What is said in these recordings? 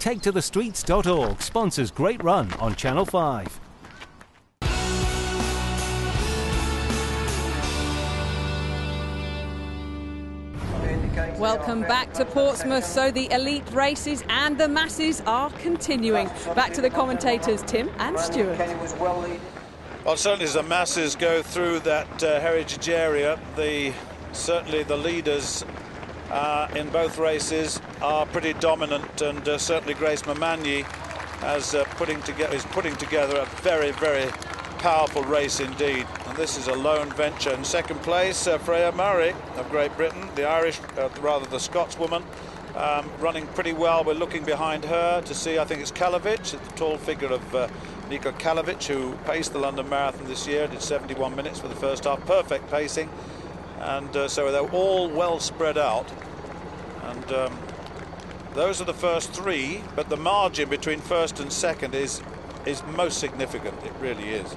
TakeToTheStreets.org sponsors Great Run on Channel 5. Welcome back to Portsmouth. So the elite races and the masses are continuing. Back to the commentators, Tim and Stuart. Well, certainly as the masses go through that heritage area, certainly the leaders in both races are pretty dominant, and certainly Grace Mamanyi is putting together a very, very powerful race indeed. And this is a lone venture. In second place, Freya Murray of Great Britain, the Irish, the Scotswoman, running pretty well. We're looking behind her to see, I think it's Kalavich, the tall figure of Niko Kalavich, who paced the London Marathon this year, did 71 minutes for the first half, perfect pacing. And so they're all well spread out. And those are the first three, but the margin between first and second is most significant. It really is.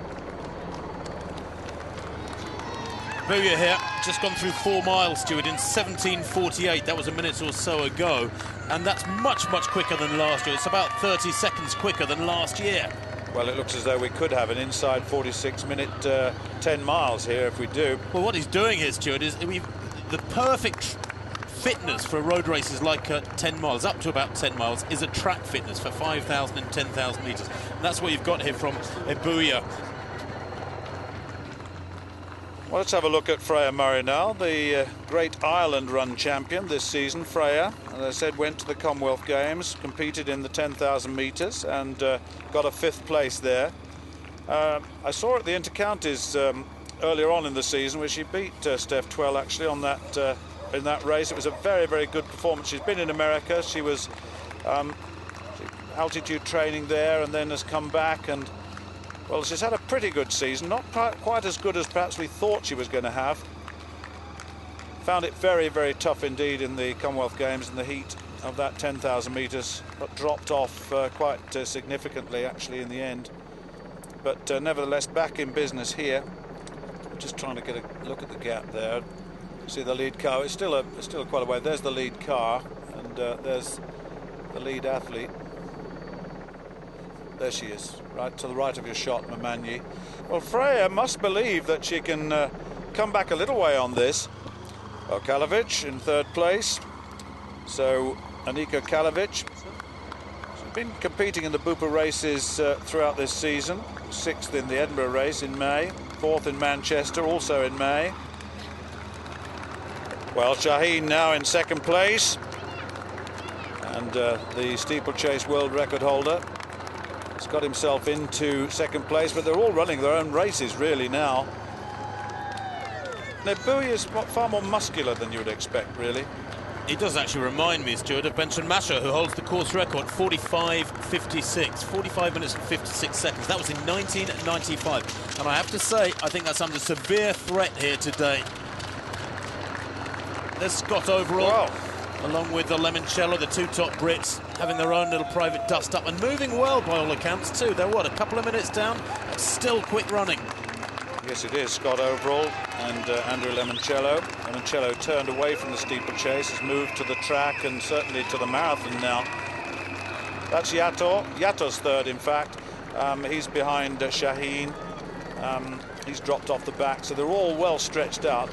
Bupa here, just gone through 4 miles, Stuart, in 17:48. That was a minute or so ago, and that's much quicker than last year. It's about 30 seconds quicker than last year. Well, it looks as though we could have an inside 46-minute 10 miles here if we do. Well, what he's doing here, Stuart, is the perfect fitness for road races like 10 miles, up to about 10 miles, is a track fitness for 5,000 and 10,000 metres. And that's what you've got here from Bupa. Well, let's have a look at Freya Murray now, the Great Ireland Run champion this season. Freya, as I said, went to the Commonwealth Games, competed in the 10,000 metres and got a 5th place there. I saw her at the Intercounties earlier on in the season where she beat Steph Twell actually on that in that race. It was a very, very good performance. She's been in America. She was altitude training there and then has come back, and well, she's had a pretty good season, not quite as good as perhaps we thought she was going to have. Found it very, very tough indeed in the Commonwealth Games in the heat of that 10,000 metres, but dropped off quite significantly actually in the end. But nevertheless, back in business here. Just trying to get a look at the gap there. See the lead car. It's still quite a way. There's the lead car, and there's the lead athlete. There she is, right to the right of your shot, Mamanyi. Well, Freya must believe that she can come back a little way on this. Well, Kalavich in 3rd place. So, Anika Kalavich. She's been competing in the Bupa races throughout this season. 6th in the Edinburgh race in May. 4th in Manchester, also in May. Well, Shaheen now in 2nd place. And the steeplechase world record holder has got himself into 2nd place, but they're all running their own races really now. Now, Bupa is far more muscular than you would expect, really. He does actually remind me, Stuart, of Benson Masher, who holds the course record, 45.56, 45 minutes and 56 seconds. That was in 1995. And I have to say, I think that's under severe threat here today. There's Scott Overall. Wow. Along with the Lemoncello, the 2 top Brits, having their own little private dust-up and moving well by all accounts too. They're, what, a couple of minutes down? Still quick running. Yes, it is. Scott Overall and Andrew Lemoncello. Lemoncello turned away from the steeplechase, has moved to the track and certainly to the marathon now. That's Yato. Yato's 3rd, in fact. He's behind Shaheen. He's dropped off the back, so they're all well stretched out.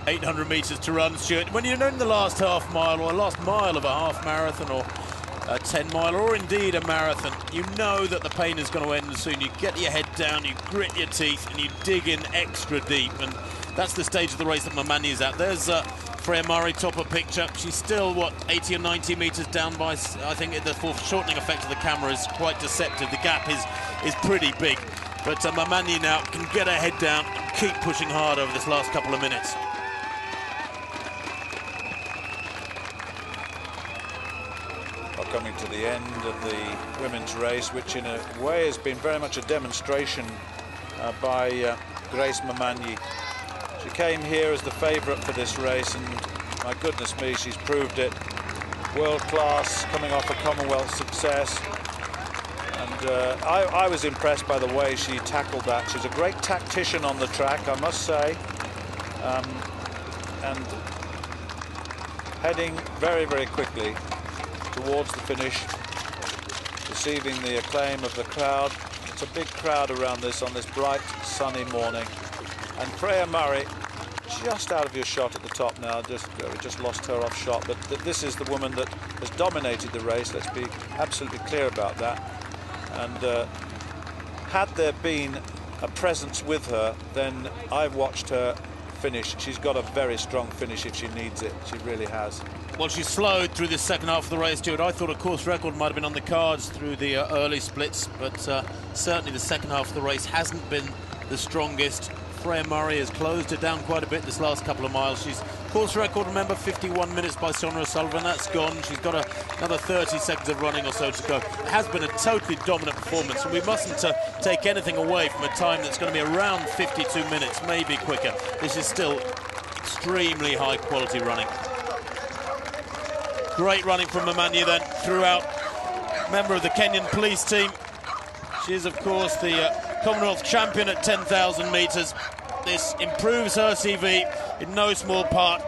.800 metres to run, Stuart. When you're in the last half mile or last mile of a half marathon or a 10 mile or indeed a marathon, you know that the pain is going to end soon. You get your head down, you grit your teeth and you dig in extra deep, and that's the stage of the race that Mamanyi is at. There's Freya Murray, top of picture. She's still, what, 80 or 90 metres down by, I think the foreshortening effect of the camera is quite deceptive. The gap is pretty big, but Mamanyi now can get her head down and keep pushing hard over this last couple of minutes. Coming to the end of the women's race, which in a way has been very much a demonstration by Grace Mamanyi. She came here as the favourite for this race, and my goodness me, she's proved it. World class, coming off a Commonwealth success. And I was impressed by the way she tackled that. She's a great tactician on the track, I must say. and heading very, very quickly towards the finish, receiving the acclaim of the crowd. It's a big crowd around this on this bright, sunny morning. And Freya Murray, just out of your shot at the top now, just lost her off shot, but this is the woman that has dominated the race. Let's be absolutely clear about that. And had there been a presence with her, then I've watched her finish. She's got a very strong finish if she needs it. She really has. Well, she slowed through the second half of the race, Stuart. I thought a course record might have been on the cards through the early splits, but certainly the second half of the race hasn't been the strongest. Freya Murray has closed it down quite a bit this last couple of miles. She's course record, remember, 51 minutes by Sonia O'Sullivan. That's gone. She's got another 30 seconds of running or so to go. It has been a totally dominant performance, and we mustn't take anything away from a time that's going to be around 52 minutes, maybe quicker. This is still extremely high quality running. Great running from Mamani then throughout. Member of the Kenyan police team. She is, of course, the Commonwealth champion at 10,000 metres. This improves her CV in no small part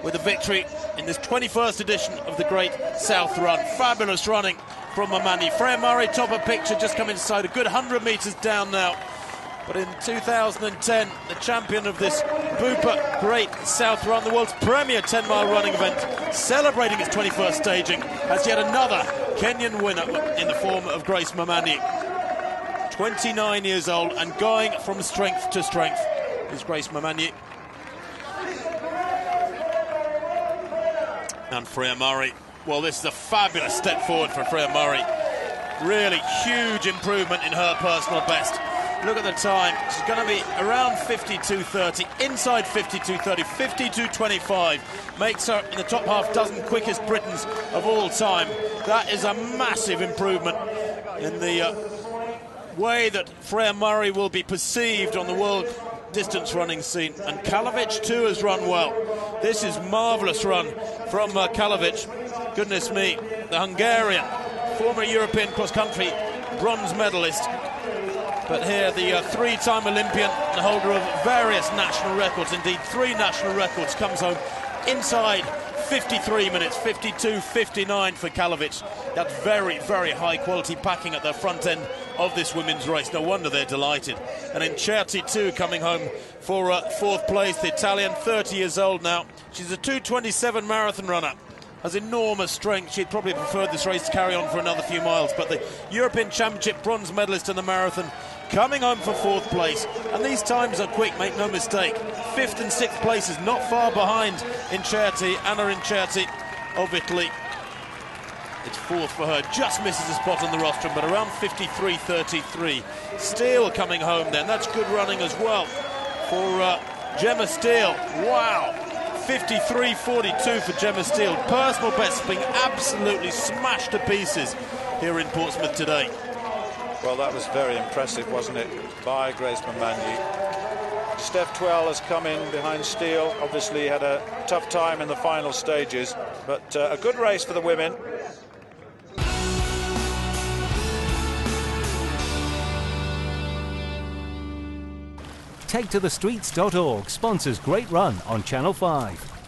with a victory in this 21st edition of the Great South Run. Fabulous running from Mamani. Freya Murray, top of picture, just come inside, a good 100 metres down now. But in 2010, the champion of this Bupa Great South Run, the world's premier 10-mile running event, celebrating its 21st staging, has yet another Kenyan winner in the form of Grace Mamani. 29 years old and going from strength to strength is Grace Mamani. And Freya Murray, well, this is a fabulous step forward for Freya Murray. Really huge improvement in her personal best. Look at the time. She's going to be around 52.30, inside 52.30, 52.25. Makes her in the top half dozen quickest Britons of all time. That is a massive improvement in the way that Freya Murray will be perceived on the world distance running scene. And Kalovic too has run well. This is marvellous run from Kalovic. Goodness me, the Hungarian, former European cross-country bronze medalist. But here, the three-time Olympian, the holder of various national records, indeed 3 national records, comes home inside 53 minutes, 52.59 for Kalovic. That's very, very high-quality packing at the front end of this women's race. No wonder they're delighted. And Incerti, too, coming home for 4th place. The Italian, 30 years old now. She's a 2:27 marathon runner. Has enormous strength. She'd probably preferred this race to carry on for another few miles. But the European Championship bronze medalist in the marathon coming home for 4th place. And these times are quick, make no mistake. 5th and 6th places, not far behind Incerti, Anna Incerti of Italy. It's 4th for her, just misses a spot on the rostrum, but around 53.33. Steele coming home then, that's good running as well for Gemma Steele. Wow, 53.42 for Gemma Steele. Personal best being absolutely smashed to pieces here in Portsmouth today. Well, that was very impressive, wasn't it, by Grace Mamani. Steph Twell has come in behind Steele. Obviously had a tough time in the final stages, but a good race for the women. TakeToTheStreets.org sponsors Great Run on Channel 5.